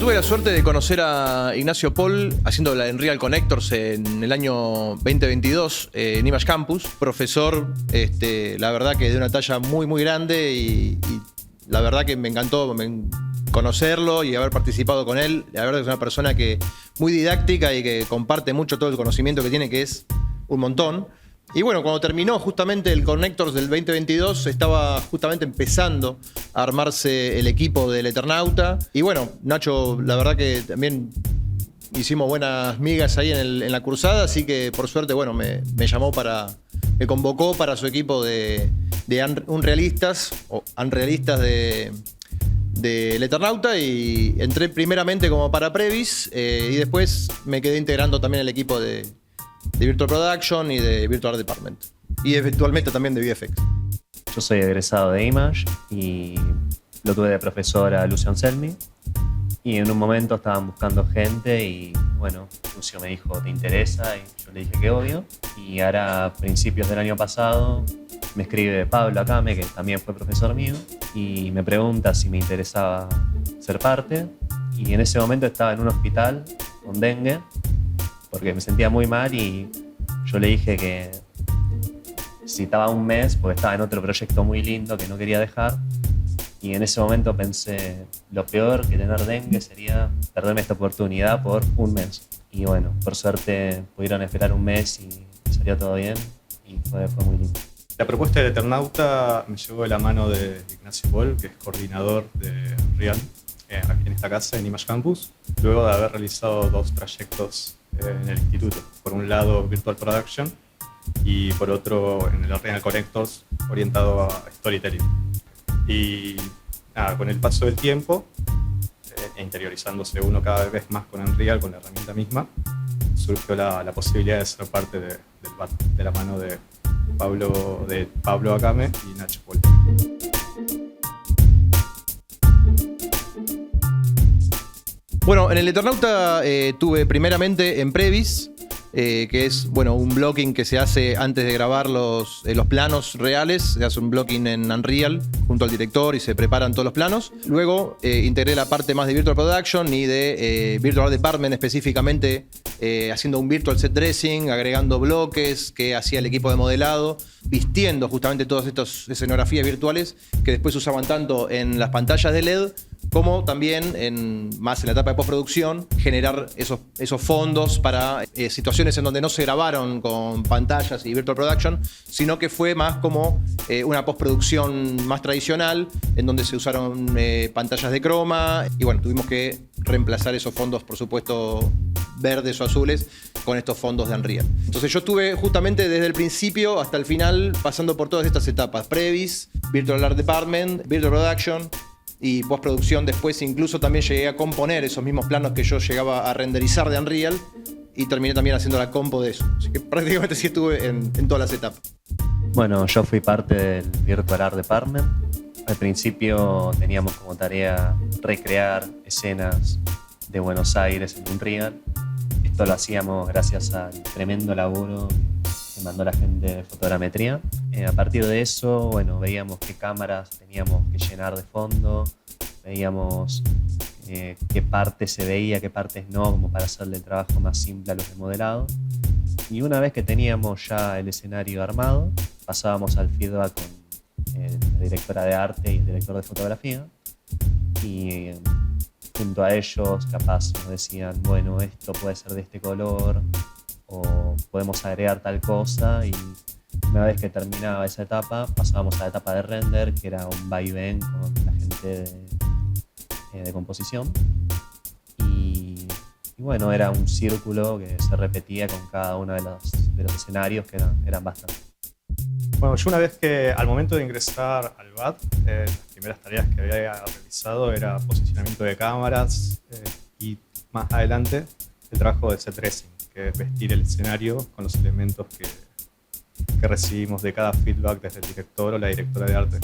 tuve la suerte de conocer a Ignacio Paul haciendo la Unreal Connectors en el año 2022 en Image Campus. Profesor, la verdad que de una talla muy grande y la verdad que me encantó conocerlo y haber participado con él. La verdad que es una persona que muy didáctica y que comparte mucho todo el conocimiento que tiene, que es un montón. Y bueno, cuando terminó justamente el Connectors del 2022, estaba justamente empezando a armarse el equipo del Eternauta. Y bueno, Nacho, la verdad que también hicimos buenas migas ahí en la cursada, así que por suerte, bueno, me convocó para su equipo de Unrealistas del Eternauta, y entré primeramente como para Previs y después me quedé integrando también el equipo de Virtual Production y de Virtual Art Department. Y eventualmente también de VFX. Yo soy egresado de Image y lo tuve de profesor a Lucio Anselmi. Y en un momento estaban buscando gente y bueno, Lucio me dijo, ¿te interesa? Y yo le dije que obvio. Y ahora a principios del año pasado me escribe Pablo Acame, que también fue profesor mío, y me pregunta si me interesaba ser parte. Y en ese momento estaba en un hospital con dengue, porque me sentía muy mal y yo le dije que necesitaba un mes porque estaba en otro proyecto muy lindo que no quería dejar. Y en ese momento pensé, lo peor que tener dengue sería perderme esta oportunidad por un mes. Y bueno, por suerte pudieron esperar un mes y salió todo bien y fue muy lindo. La propuesta del Eternauta me llegó de la mano de Ignacio Paul, que es coordinador de Unreal aquí en esta casa, en Image Campus, luego de haber realizado 2 trayectos en el instituto. Por un lado, Virtual Production, y por otro, en el Unreal Connectors, orientado a Storytelling. Y nada, con el paso del tiempo, interiorizándose uno cada vez más con Unreal, con la herramienta misma, surgió la posibilidad de ser parte del BAT, de la mano de Pablo Acame y Nacho Paul. Bueno, en el Eternauta tuve primeramente en Previs, que es bueno, un blocking que se hace antes de grabar los planos reales. Se hace un blocking en Unreal junto al director y se preparan todos los planos. Luego integré la parte más de Virtual Production y de Virtual Art Department, específicamente haciendo un Virtual Set Dressing, agregando bloques que hacía el equipo de modelado, vistiendo justamente todas estas escenografías virtuales que después se usaban tanto en las pantallas de LED como también más en la etapa de postproducción, generar esos fondos para situaciones en donde no se grabaron con pantallas y Virtual Production, sino que fue más como una postproducción más tradicional, en donde se usaron pantallas de croma, y bueno, tuvimos que reemplazar esos fondos, por supuesto, verdes o azules, con estos fondos de Unreal. Entonces yo estuve justamente desde el principio hasta el final, pasando por todas estas etapas: Previs, Virtual Art Department, Virtual Production y postproducción. Después incluso también llegué a componer esos mismos planos que yo llegaba a renderizar de Unreal, y terminé también haciendo la compo de eso. Así que prácticamente sí estuve en todas las etapas. Bueno, yo fui parte del Virtual Art Department. Al principio teníamos como tarea recrear escenas de Buenos Aires en Unreal. Esto lo hacíamos gracias al tremendo laburo que mandó la gente de fotogrametría. A partir de eso, bueno, veíamos qué cámaras teníamos que llenar de fondo, veíamos qué partes se veía, qué partes no, como para hacerle el trabajo más simple a los de modelado. Y una vez que teníamos ya el escenario armado, pasábamos al feedback con la directora de arte y el director de fotografía, y junto a ellos capaz nos decían, bueno, esto puede ser de este color o podemos agregar tal cosa. Y una vez que terminaba esa etapa, pasábamos a la etapa de render, que era un vaivén con la gente de composición. Y bueno, era un círculo que se repetía con cada uno de los escenarios, que eran bastantes. Bueno, yo una vez que, al momento de ingresar al BAT, las primeras tareas que había realizado era posicionamiento de cámaras y más adelante el trabajo de set dressing, que es vestir el escenario con los elementos que recibimos de cada feedback desde el director o la directora de arte.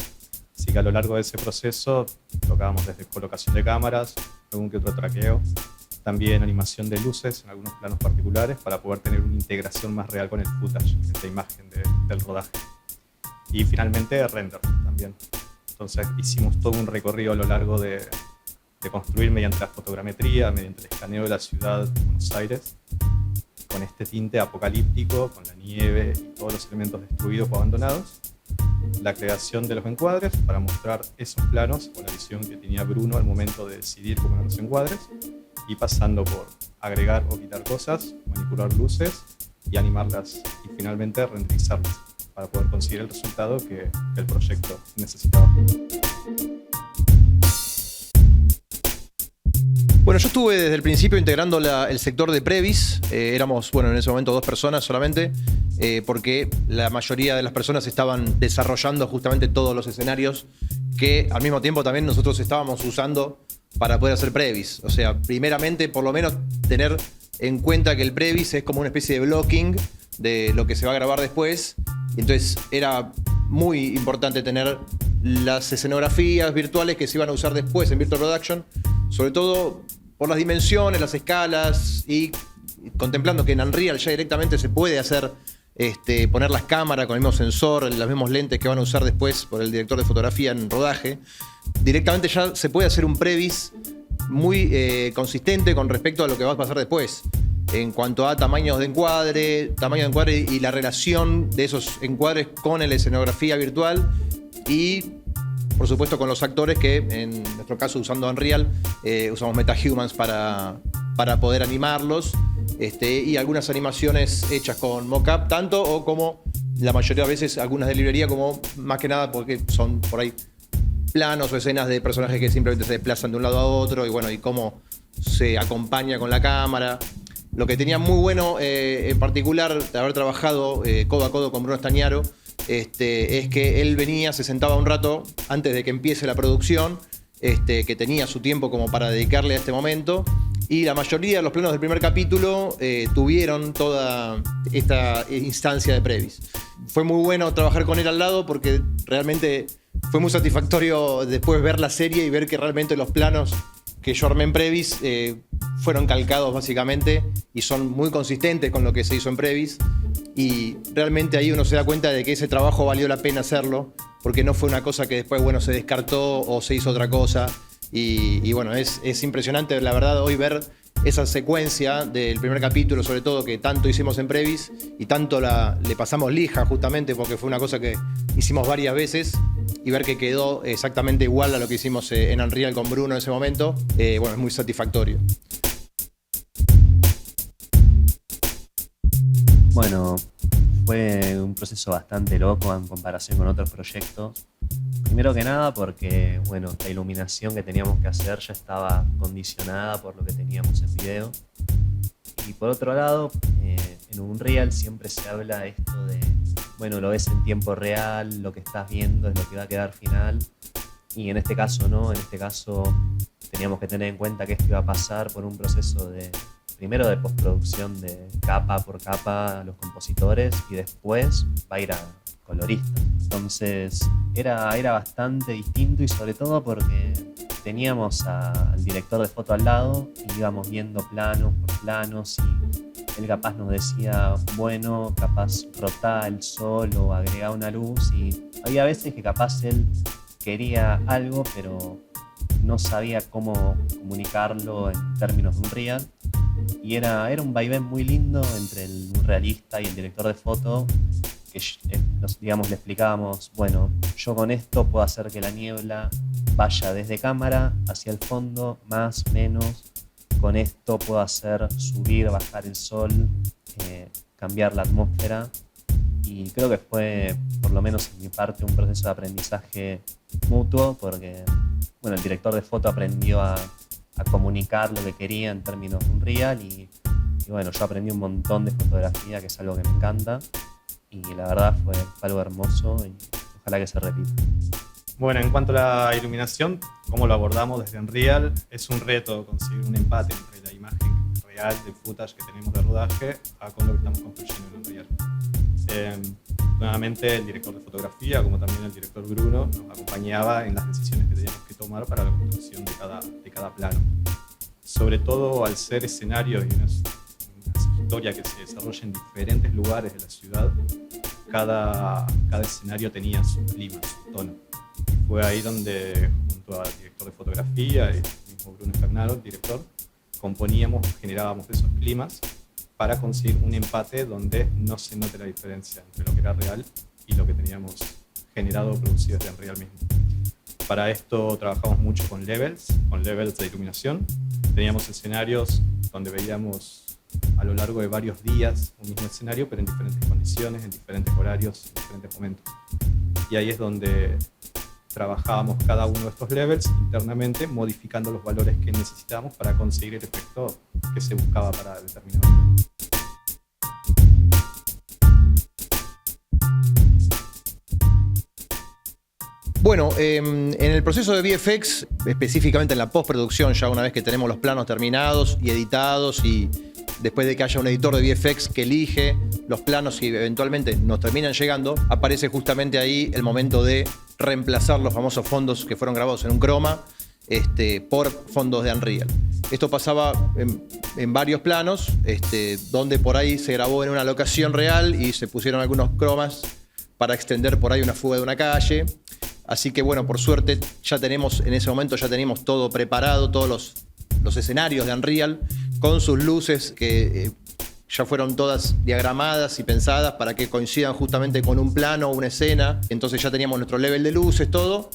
Así que a lo largo de ese proceso tocábamos desde colocación de cámaras, algún que otro traqueo, también animación de luces en algunos planos particulares para poder tener una integración más real con el footage, esta imagen del rodaje. Y finalmente render también. Entonces hicimos todo un recorrido a lo largo de de construir mediante la fotogrametría, mediante el escaneo de la ciudad de Buenos Aires, con este tinte apocalíptico, con la nieve y todos los elementos destruidos o abandonados, la creación de los encuadres para mostrar esos planos o la visión que tenía Bruno al momento de decidir cómo eran los encuadres, y pasando por agregar o quitar cosas, manipular luces y animarlas y finalmente renderizarlas para poder conseguir el resultado que el proyecto necesitaba. Bueno, yo estuve desde el principio integrando el sector de Previs. Éramos, bueno, en ese momento 2 personas solamente, porque la mayoría de las personas estaban desarrollando justamente todos los escenarios que al mismo tiempo también nosotros estábamos usando para poder hacer Previs. O sea, primeramente, por lo menos, tener en cuenta que el Previs es como una especie de blocking de lo que se va a grabar después. Entonces, era muy importante tener las escenografías virtuales que se iban a usar después en Virtual Production, sobre todo por las dimensiones, las escalas, y contemplando que en Unreal ya directamente se puede hacer, poner las cámaras con el mismo sensor, las mismas lentes que van a usar después por el director de fotografía en rodaje. Directamente ya se puede hacer un previs muy consistente con respecto a lo que va a pasar después, en cuanto a tamaño de encuadre y la relación de esos encuadres con la escenografía virtual y, por supuesto, con los actores que, en nuestro caso, usando Unreal, usamos MetaHumans para poder animarlos, y algunas animaciones hechas con mockup, tanto o como la mayoría de veces algunas de librería, como más que nada porque son por ahí planos o escenas de personajes que simplemente se desplazan de un lado a otro y bueno, y cómo se acompaña con la cámara. Lo que tenía muy bueno, en particular, de haber trabajado codo a codo con Bruno Stagnaro, es que él venía, se sentaba un rato antes de que empiece la producción, que tenía su tiempo como para dedicarle a este momento, y la mayoría de los planos del primer capítulo tuvieron toda esta instancia de previs. Fue muy bueno trabajar con él al lado porque realmente fue muy satisfactorio después ver la serie y ver que realmente los planos que yo armé en Previs fueron calcados básicamente y son muy consistentes con lo que se hizo en Previs, y realmente ahí uno se da cuenta de que ese trabajo valió la pena hacerlo porque no fue una cosa que después, bueno, se descartó o se hizo otra cosa, y bueno, es impresionante la verdad hoy ver esa secuencia del primer capítulo, sobre todo, que tanto hicimos en Previs y tanto le pasamos lija justamente porque fue una cosa que hicimos varias veces, y ver que quedó exactamente igual a lo que hicimos en Unreal con Bruno en ese momento, bueno, es muy satisfactorio. Bueno, fue un proceso bastante loco en comparación con otros proyectos. Primero que nada porque, bueno, la iluminación que teníamos que hacer ya estaba condicionada por lo que teníamos en video. Y por otro lado, en Unreal siempre se habla esto de, bueno, lo ves en tiempo real, lo que estás viendo es lo que va a quedar final. Y en este caso no, en este caso teníamos que tener en cuenta que esto iba a pasar por un proceso primero de postproducción de capa por capa a los compositores y después va a ir a coloristas. Entonces era bastante distinto, y sobre todo porque teníamos al director de foto al lado y íbamos viendo planos por planos, y él capaz nos decía, bueno, capaz rotá el sol o agregá una luz, y había veces que capaz él quería algo pero no sabía cómo comunicarlo en términos de Unreal, y era un vaivén muy lindo entre el realista y el director de foto, que digamos, le explicábamos, bueno, yo con esto puedo hacer que la niebla vaya desde cámara hacia el fondo, más, menos, con esto puedo hacer subir, bajar el sol, cambiar la atmósfera, y creo que fue, por lo menos en mi parte, un proceso de aprendizaje mutuo, porque bueno, el director de foto aprendió a comunicar lo que quería en términos de Unreal, y bueno, yo aprendí un montón de fotografía, que es algo que me encanta, y la verdad fue algo hermoso y ojalá que se repita. Bueno, en cuanto a la iluminación, cómo lo abordamos desde Unreal, es un reto conseguir un empate entre la imagen real de footage que tenemos de rodaje con lo que estamos construyendo en Unreal. Nuevamente el director de fotografía, como también el director Bruno, nos acompañaba en las decisiones que teníamos que tomar para la construcción de cada plano. Sobre todo al ser escenarios y una historia que se desarrolla en diferentes lugares de la ciudad, cada escenario tenía su clima, su tono. Y fue ahí donde, junto al director de fotografía y mismo Bruno Stagnaro, el director, componíamos, generábamos esos climas para conseguir un empate donde no se note la diferencia entre lo que era real y lo que teníamos generado o producido desde Unreal mismo. Para esto trabajamos mucho con levels de iluminación. Teníamos escenarios donde veíamos a lo largo de varios días un mismo escenario, pero en diferentes condiciones, en diferentes horarios, en diferentes momentos. Y ahí es donde trabajábamos cada uno de estos levels internamente, modificando los valores que necesitábamos para conseguir el efecto que se buscaba para determinado nivel. Bueno, en el proceso de VFX, específicamente en la postproducción, ya una vez que tenemos los planos terminados y editados y después de que haya un editor de VFX que elige los planos y eventualmente nos terminan llegando, aparece justamente ahí el momento de reemplazar los famosos fondos que fueron grabados en un croma por fondos de Unreal. Esto pasaba en varios planos, donde por ahí se grabó en una locación real y se pusieron algunos cromas para extender por ahí una fuga de una calle. Así que bueno, por suerte ya tenemos, en ese momento ya teníamos todo preparado, todos los escenarios de Unreal con sus luces que ya fueron todas diagramadas y pensadas para que coincidan justamente con un plano o una escena. Entonces ya teníamos nuestro level de luces, todo.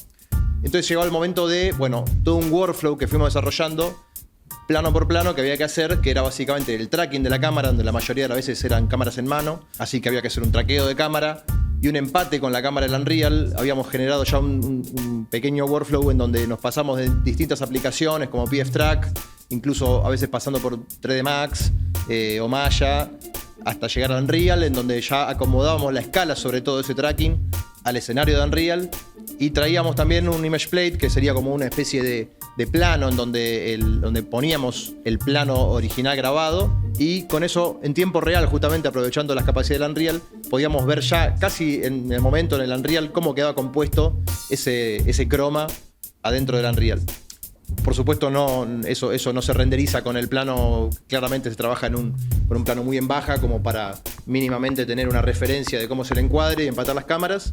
Entonces llegó el momento de, bueno, todo un workflow que fuimos desarrollando plano por plano que había que hacer, que era básicamente el tracking de la cámara, donde la mayoría de las veces eran cámaras en mano, así que había que hacer un traqueo de cámara y un empate con la cámara del Unreal. Habíamos generado ya un pequeño workflow en donde nos pasamos de distintas aplicaciones como PFTrack, incluso a veces pasando por 3D Max o Maya, hasta llegar a Unreal, en donde ya acomodábamos la escala sobre todo ese tracking al escenario de Unreal y traíamos también un image plate que sería como una especie de plano en donde poníamos el plano original grabado, y con eso en tiempo real, justamente aprovechando las capacidades del Unreal, podíamos ver ya casi en el momento en el Unreal cómo quedaba compuesto ese croma adentro del Unreal. Por supuesto eso no se renderiza con el plano, claramente se trabaja con un plano muy en baja como para mínimamente tener una referencia de cómo se le encuadre y empatar las cámaras.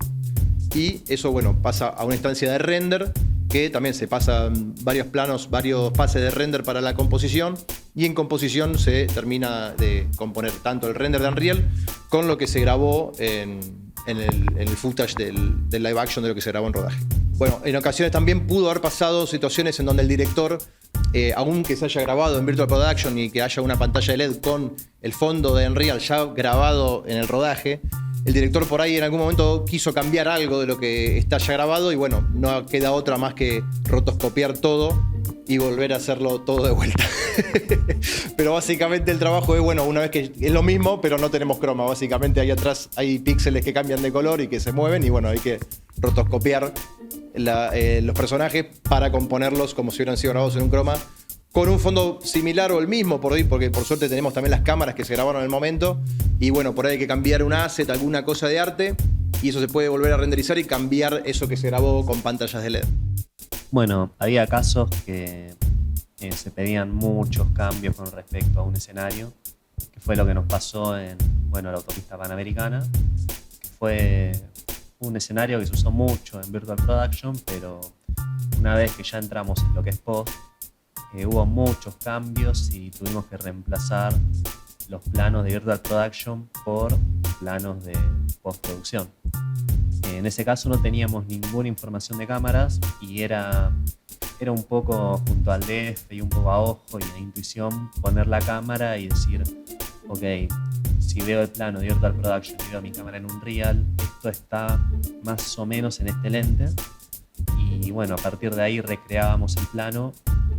Y eso, bueno, pasa a una instancia de render, que también se pasan varios planos, varios pases de render para la composición, y en composición se termina de componer tanto el render de Unreal con lo que se grabó en el footage del live action de lo que se grabó en rodaje. Bueno, en ocasiones también pudo haber pasado situaciones en donde el director, aunque se haya grabado en Virtual Production y que haya una pantalla de LED con el fondo de Unreal ya grabado en el rodaje, el director por ahí en algún momento quiso cambiar algo de lo que está ya grabado y bueno, no queda otra más que rotoscopiar todo y volver a hacerlo todo de vuelta. Pero básicamente el trabajo es, bueno, una vez que es lo mismo, pero no tenemos croma. Básicamente ahí atrás hay píxeles que cambian de color y que se mueven y bueno, hay que rotoscopiar los personajes para componerlos como si hubieran sido grabados en un croma, con un fondo similar o el mismo por ahí, porque por suerte tenemos también las cámaras que se grabaron en el momento y bueno, por ahí hay que cambiar un asset, alguna cosa de arte, y eso se puede volver a renderizar y cambiar eso que se grabó con pantallas de LED. Bueno, había casos que se pedían muchos cambios con respecto a un escenario, que fue lo que nos pasó en la autopista Panamericana, que fue un escenario que se usó mucho en Virtual Production, pero una vez que ya entramos en lo que es post, hubo muchos cambios y tuvimos que reemplazar los planos de Virtual Production por planos de postproducción. En ese caso no teníamos ninguna información de cámaras y era un poco junto al DF y un poco a ojo y a intuición poner la cámara y decir, ok, si veo el plano de Virtual Production y veo mi cámara en Unreal, esto está más o menos en este lente. Y bueno, a partir de ahí recreábamos el plano.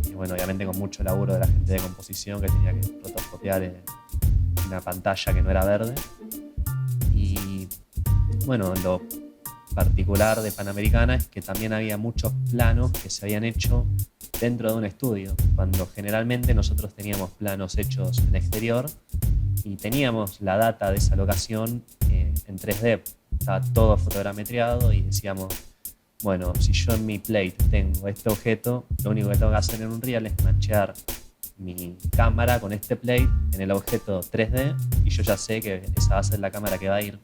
Y bueno, obviamente con mucho laburo de la gente de composición que tenía que rotoscopiar en una pantalla que no era verde. Y bueno, lo particular de Panamericana es que también había muchos planos que se habían hecho dentro de un estudio, cuando generalmente nosotros teníamos planos hechos en exterior y teníamos la data de esa locación en 3D. Estaba todo fotogrametriado y decíamos, bueno, si yo en mi plate tengo este objeto, lo único que tengo que hacer en Unreal es matchear mi cámara con este plate en el objeto 3D y yo ya sé que esa va a ser la cámara que va a ir.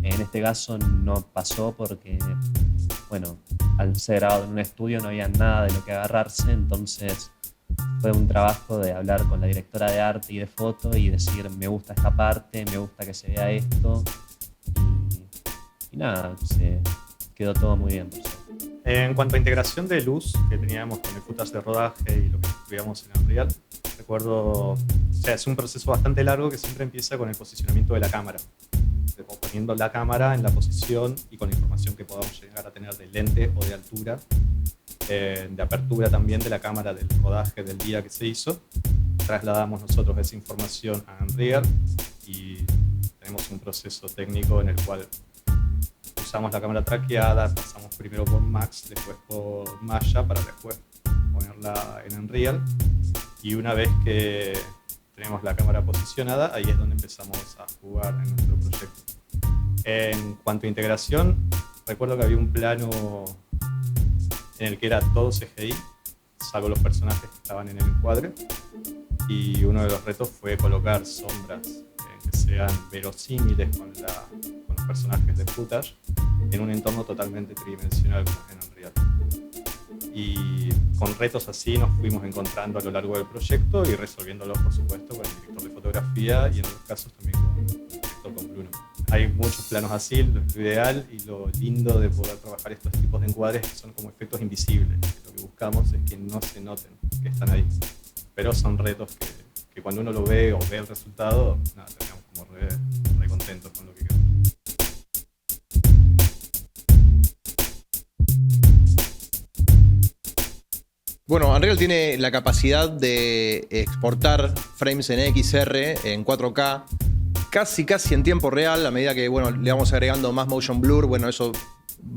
En este caso no pasó porque, bueno, al ser grabado en un estudio no había nada de lo que agarrarse, entonces fue un trabajo de hablar con la directora de arte y de foto y decir, me gusta esta parte, me gusta que se vea esto. Y nada, se quedó todo muy bien, por suerte. En cuanto a integración de luz que teníamos con el footage de rodaje y lo que estudiamos en Unreal, recuerdo, o sea, es un proceso bastante largo que siempre empieza con el posicionamiento de la cámara. Poniendo la cámara en la posición y con la información que podamos llegar a tener de lente o de altura, de apertura también de la cámara del rodaje del día que se hizo. Trasladamos nosotros esa información a Unreal y tenemos un proceso técnico en el cual usamos la cámara traqueada, pasamos primero por Max, después por Maya para después ponerla en Unreal. Y una vez que tenemos la cámara posicionada, ahí es donde empezamos a jugar en nuestro proyecto. En cuanto a integración, recuerdo que había un plano en el que era todo CGI, salvo los personajes que estaban en el encuadre. Y uno de los retos fue colocar sombras que sean verosímiles con los personajes de footage en un entorno totalmente tridimensional como en Unreal. Y con retos así nos fuimos encontrando a lo largo del proyecto y resolviéndolos, por supuesto, con el director de fotografía y en otros casos también con Bruno. Hay muchos planos así, lo ideal y lo lindo de poder trabajar estos tipos de encuadres que son como efectos invisibles. Lo que buscamos es que no se noten que están ahí. Pero son retos que cuando uno lo ve o ve el resultado, nada, terminamos como re contentos con lo que quedó. Bueno, Unreal tiene la capacidad de exportar frames en XR en 4K casi en tiempo real. A medida que le vamos agregando más motion blur, eso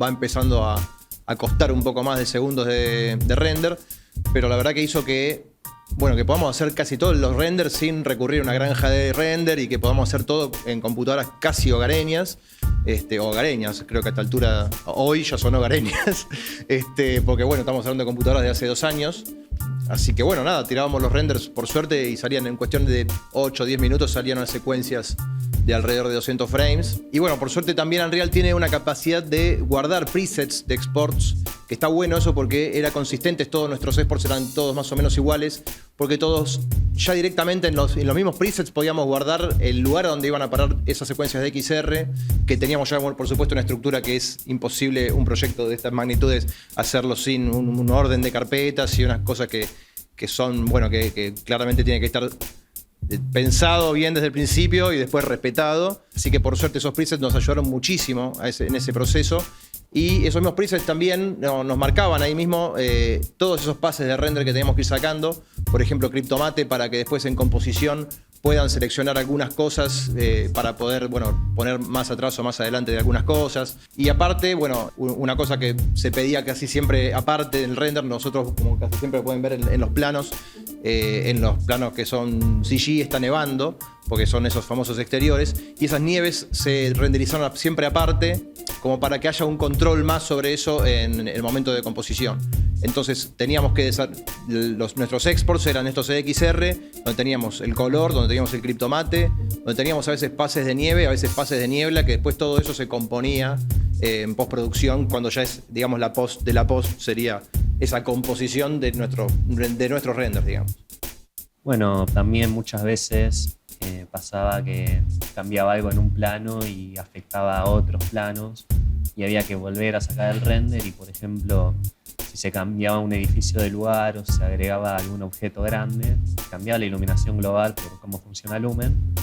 va empezando a costar un poco más de segundos de render, pero la verdad que hizo que podamos hacer casi todos los renders sin recurrir a una granja de render y que podamos hacer todo en computadoras casi hogareñas. Hogareñas, creo que a esta altura, hoy ya son hogareñas, porque estamos hablando de computadoras de hace 2 años. Así que tirábamos los renders por suerte y salían en cuestión de 8 o 10 minutos, salían unas secuencias de alrededor de 200 frames. Y por suerte también Unreal tiene una capacidad de guardar presets de exports, que está bueno eso porque era consistente, todos nuestros exports eran todos más o menos iguales, porque todos ya directamente en los mismos presets podíamos guardar el lugar donde iban a parar esas secuencias de XR, que teníamos ya por supuesto una estructura que es imposible un proyecto de estas magnitudes hacerlo sin un orden de carpetas y unas cosas que son, que claramente tiene que estar pensado bien desde el principio y después respetado. Así que por suerte esos presets nos ayudaron muchísimo en ese proceso. Y esos mismos presets también nos marcaban ahí mismo todos esos pases de render que teníamos que ir sacando. Por ejemplo, Cryptomate, para que después en composición puedan seleccionar algunas cosas para poder poner más atrás o más adelante de algunas cosas. Y aparte, una cosa que se pedía casi siempre aparte del render, nosotros como casi siempre pueden ver en los planos que son CG, está nevando, porque son esos famosos exteriores, y esas nieves se renderizaron siempre aparte, como para que haya un control más sobre eso en el momento de composición. Entonces teníamos que nuestros exports eran estos XR, donde teníamos el color, donde teníamos el Cryptomate, donde teníamos a veces pases de nieve, a veces pases de niebla, que después todo eso se componía en postproducción, cuando ya es, digamos, la post sería esa composición de nuestros renders, digamos. También muchas veces pasaba que cambiaba algo en un plano y afectaba a otros planos y había que volver a sacar el render y, por ejemplo, si se cambiaba un edificio de lugar o se agregaba algún objeto grande, cambiaba la iluminación global por cómo funciona Lumen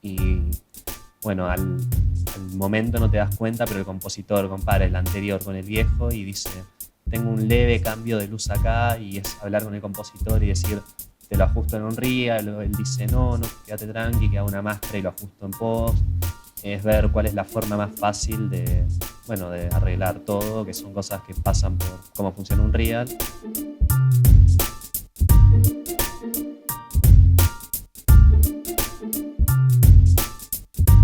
y al momento no te das cuenta, pero el compositor compara el anterior con el viejo y dice, tengo un leve cambio de luz acá, y es hablar con el compositor y decir, te lo ajusto en Unreal, él dice, no, quédate tranqui, que haga una máscara y lo ajusto en post. Es ver cuál es la forma más fácil de arreglar todo, que son cosas que pasan por cómo funciona Unreal.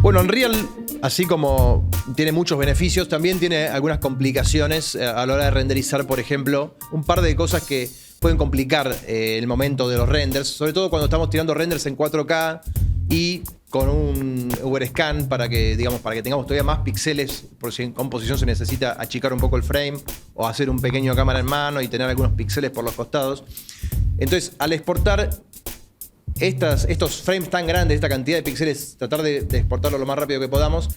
Unreal, así como tiene muchos beneficios, también tiene algunas complicaciones a la hora de renderizar, por ejemplo, un par de cosas que pueden complicar el momento de los renders, sobre todo cuando estamos tirando renders en 4K y con un overscan para que tengamos todavía más píxeles, por si en composición se necesita achicar un poco el frame o hacer un pequeño cámara en mano y tener algunos píxeles por los costados. Entonces, al exportar estos frames tan grandes, esta cantidad de píxeles, tratar de exportarlo lo más rápido que podamos,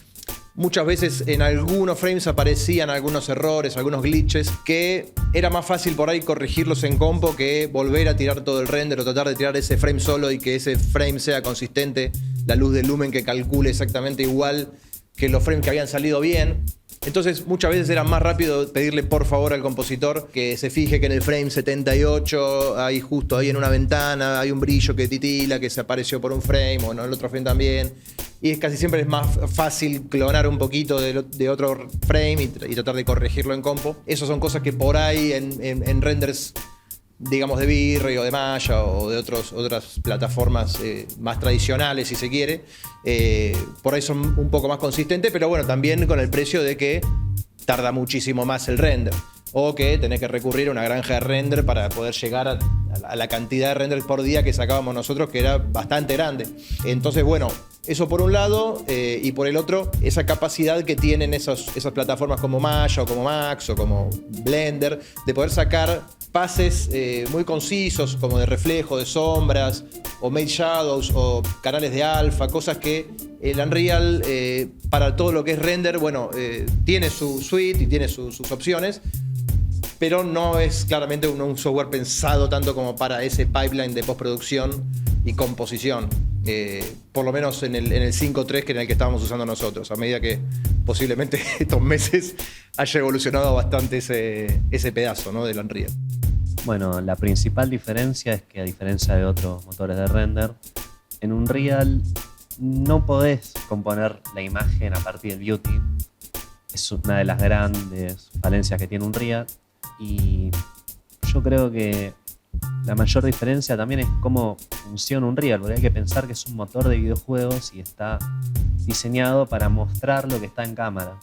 muchas veces en algunos frames aparecían algunos errores, algunos glitches, que era más fácil por ahí corregirlos en compo que volver a tirar todo el render o tratar de tirar ese frame solo y que ese frame sea consistente, la luz del lumen que calcule exactamente igual que los frames que habían salido bien. Entonces muchas veces era más rápido pedirle por favor al compositor que se fije que en el frame 78 hay justo ahí en una ventana, hay un brillo que titila, que se apareció por un frame o en el otro frame también. Y casi siempre es más fácil clonar un poquito de otro frame y tratar de corregirlo en compo. Esas son cosas que por ahí en renders, digamos, de V-Ray o de Maya o de otras plataformas más tradicionales, si se quiere, por ahí son un poco más consistentes, pero bueno, también con el precio de que tarda muchísimo más el render. O que tenés que recurrir a una granja de render para poder llegar a la cantidad de renders por día que sacábamos nosotros, que era bastante grande. Entonces, bueno, eso por un lado, y por el otro, esa capacidad que tienen esas plataformas como Maya o como Max o como Blender, de poder sacar pases muy concisos, como de reflejo, de sombras, o Made Shadows, o canales de alfa, cosas que el Unreal, para todo lo que es render, bueno, tiene su suite y tiene sus opciones, pero no es claramente un software pensado tanto como para ese pipeline de postproducción y composición. Por lo menos en el 5.3, que en el que estábamos usando nosotros, a medida que posiblemente estos meses haya evolucionado bastante ese pedazo, ¿no?, del Unreal. Bueno, la principal diferencia es que, a diferencia de otros motores de render, en Unreal no podés componer la imagen a partir del Beauty. Es una de las grandes falencias que tiene Unreal. Y yo creo que la mayor diferencia también es cómo funciona Unreal, porque hay que pensar que es un motor de videojuegos y está diseñado para mostrar lo que está en cámara.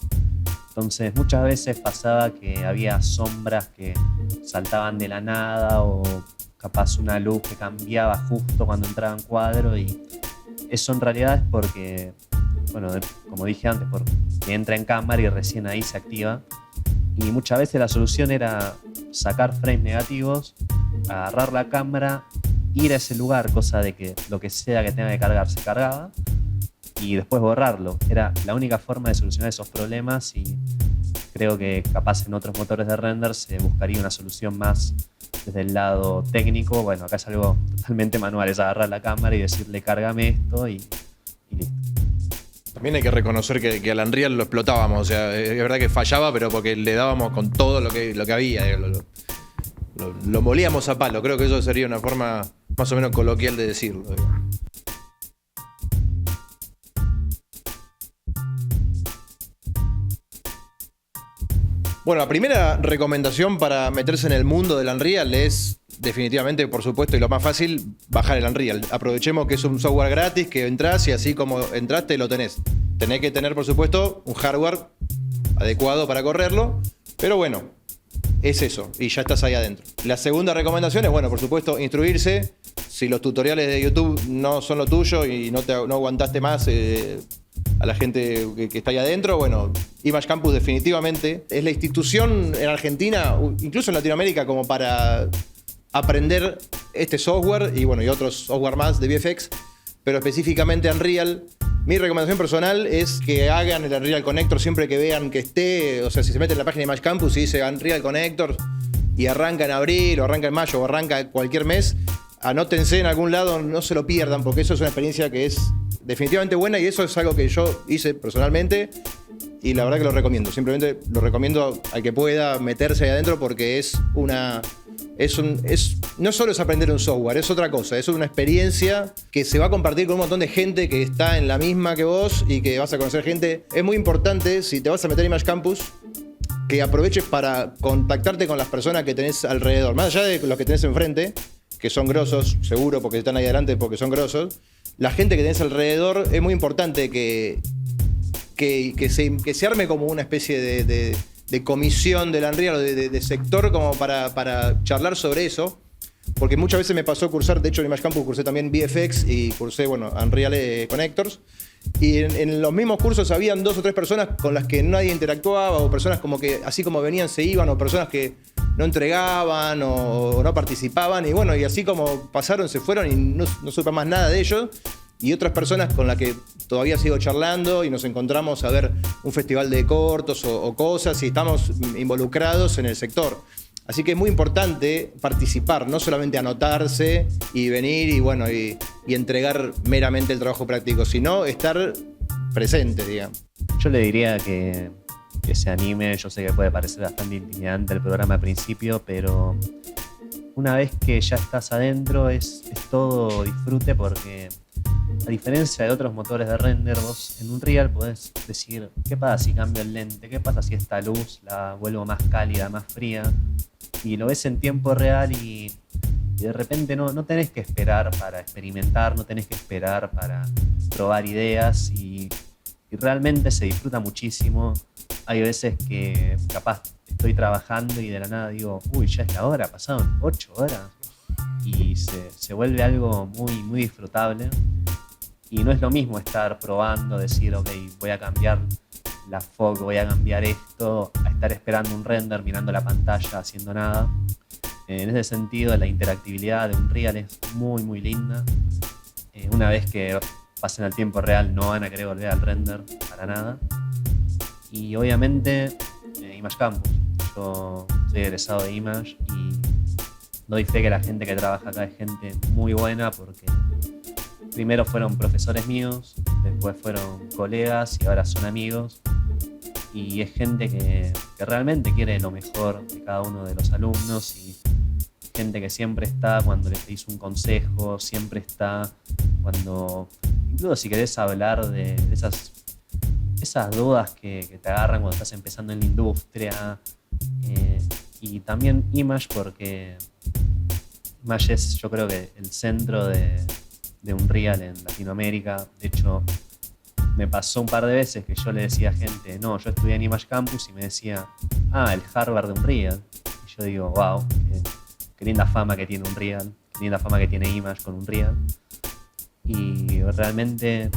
Entonces muchas veces pasaba que había sombras que saltaban de la nada o capaz una luz que cambiaba justo cuando entraba en cuadro, y eso en realidad es porque, bueno, como dije antes, porque entra en cámara y recién ahí se activa. Y muchas veces la solución era sacar frames negativos, agarrar la cámara, ir a ese lugar, cosa de que lo que sea que tenga que cargar se cargaba, y después borrarlo. Era la única forma de solucionar esos problemas, y creo que capaz en otros motores de render se buscaría una solución más desde el lado técnico. Bueno, acá es algo totalmente manual, es agarrar la cámara y decirle cárgame esto y listo. También hay que reconocer que al Unreal lo explotábamos, o sea, es verdad que fallaba, pero porque le dábamos con todo lo que había, lo molíamos a palo. Creo que eso sería una forma más o menos coloquial de decirlo. Bueno, la primera recomendación para meterse en el mundo del Unreal es definitivamente, por supuesto, y lo más fácil, bajar el Unreal. Aprovechemos que es un software gratis, que entras y así como entraste lo tenés. Tenés que tener, por supuesto, un hardware adecuado para correrlo, pero bueno, es eso, y ya estás ahí adentro. La segunda recomendación es, bueno, por supuesto, instruirse. Si los tutoriales de YouTube no son lo tuyo y no aguantaste más a la gente que está ahí adentro, bueno, Image Campus definitivamente es la institución en Argentina, incluso en Latinoamérica, como para aprender este software y bueno, y otros software más de VFX, pero específicamente Unreal. Mi recomendación personal es que hagan el Unreal Connector siempre que vean que esté, o sea, si se meten en la página de Image Campus y dice Unreal Connector y arranca en abril o arranca en mayo o arranca cualquier mes, anótense en algún lado, no se lo pierdan, porque eso es una experiencia que es definitivamente buena, y eso es algo que yo hice personalmente y la verdad que lo recomiendo. Simplemente lo recomiendo al que pueda meterse ahí adentro, porque no solo es aprender un software, es otra cosa, es una experiencia que se va a compartir con un montón de gente que está en la misma que vos y que vas a conocer gente. Es muy importante, si te vas a meter en Image Campus, que aproveches para contactarte con las personas que tenés alrededor, más allá de los que tenés enfrente, que son grosos, seguro, porque están ahí adelante porque son grosos. La gente que tenés alrededor, es muy importante que se arme como una especie de comisión del Unreal, de sector, como para charlar sobre eso, porque muchas veces me pasó cursar, de hecho en Image Campus cursé también VFX y cursé, bueno, Unreal Connectors. Y en los mismos cursos habían 2 o 3 personas con las que nadie interactuaba, o personas como que así como venían se iban, o personas que no entregaban o no participaban. Y bueno, y así como pasaron, se fueron y no supe más nada de ellos. Y otras personas con las que todavía sigo charlando y nos encontramos a ver un festival de cortos o cosas y estamos involucrados en el sector. Así que es muy importante participar, no solamente anotarse y venir y, bueno, y entregar meramente el trabajo práctico, sino estar presente, digamos. Yo le diría que se anime. Yo sé que puede parecer bastante intimidante el programa al principio, pero una vez que ya estás adentro es todo disfrute, porque a diferencia de otros motores de render, vos en Unreal podés decir qué pasa si cambio el lente, qué pasa si esta luz la vuelvo más cálida, más fría, y lo ves en tiempo real y de repente no tenés que esperar para experimentar, no tenés que esperar para probar ideas y realmente se disfruta muchísimo. Hay veces que capaz estoy trabajando y de la nada digo, uy, ya es la hora, pasaron 8 horas, y se vuelve algo muy, muy disfrutable. Y no es lo mismo estar probando, decir, ok, voy a cambiar la fog, voy a cambiar esto, a estar esperando un render, mirando la pantalla, haciendo nada. En ese sentido, la interactividad de Unreal es muy, muy linda. Una vez que pasen al tiempo real, no van a querer volver al render para nada. Y obviamente, Image Campus. Yo soy egresado de Image y doy fe que la gente que trabaja acá es gente muy buena, porque primero fueron profesores míos, después fueron colegas y ahora son amigos. Y es gente que realmente quiere lo mejor de cada uno de los alumnos, y gente que siempre está cuando les pedís un consejo, siempre está cuando, incluso si querés hablar de esas dudas que te agarran cuando estás empezando en la industria. Y también Image, porque Image es, yo creo que el centro de Unreal en Latinoamérica. De hecho, me pasó un par de veces que yo le decía a gente, no, yo estudié en Image Campus, y me decía, el Harvard de Unreal. Y yo digo, wow, qué linda fama que tiene Unreal, qué linda fama que tiene Image con Unreal. Y realmente,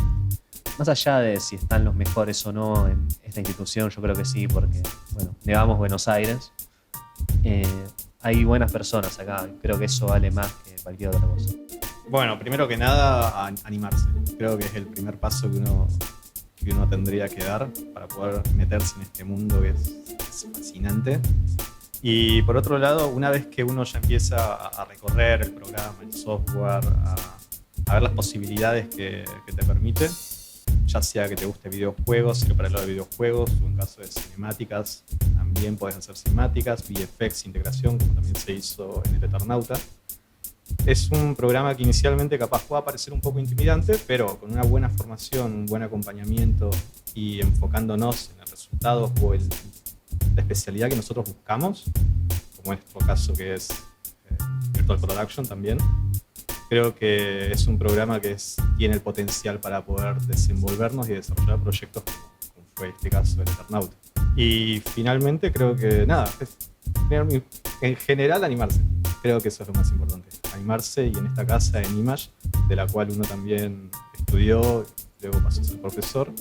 más allá de si están los mejores o no en esta institución, yo creo que sí, porque, bueno, negamos Buenos Aires. Hay buenas personas acá, creo que eso vale más que cualquier otra cosa. Bueno, primero que nada, animarse. Creo que es el primer paso que uno tendría que dar para poder meterse en este mundo que es fascinante. Y por otro lado, una vez que uno ya empieza a recorrer el programa, el software, a ver las posibilidades que te permite, ya sea que te guste videojuegos, sirve para el lado de videojuegos, o en caso de cinemáticas, también puedes hacer cinemáticas, VFX, integración, como también se hizo en el Eternauta. Es un programa que inicialmente capaz pueda parecer un poco intimidante, pero con una buena formación, un buen acompañamiento y enfocándonos en el resultado o la especialidad que nosotros buscamos, como en nuestro caso que es Virtual Production también, creo que es un programa que tiene el potencial para poder desenvolvernos y desarrollar proyectos como fue este caso del Eternauta. Y finalmente creo que en general animarse. Creo que eso es lo más importante. Animarse, y en esta casa, en Image, de la cual uno también estudió, luego pasó a ser profesor,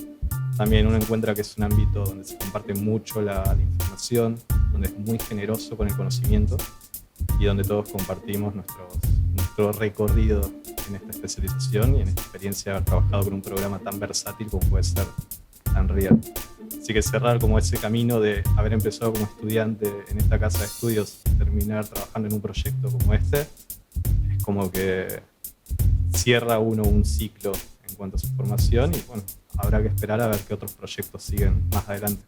también uno encuentra que es un ámbito donde se comparte mucho la información, donde es muy generoso con el conocimiento y donde todos compartimos nuestro recorrido en esta especialización y en esta experiencia de haber trabajado con un programa tan versátil como puede ser Unreal. Así que cerrar como ese camino de haber empezado como estudiante en esta casa de estudios y terminar trabajando en un proyecto como este, es como que cierra uno un ciclo en cuanto a su formación, y bueno, habrá que esperar a ver qué otros proyectos siguen más adelante.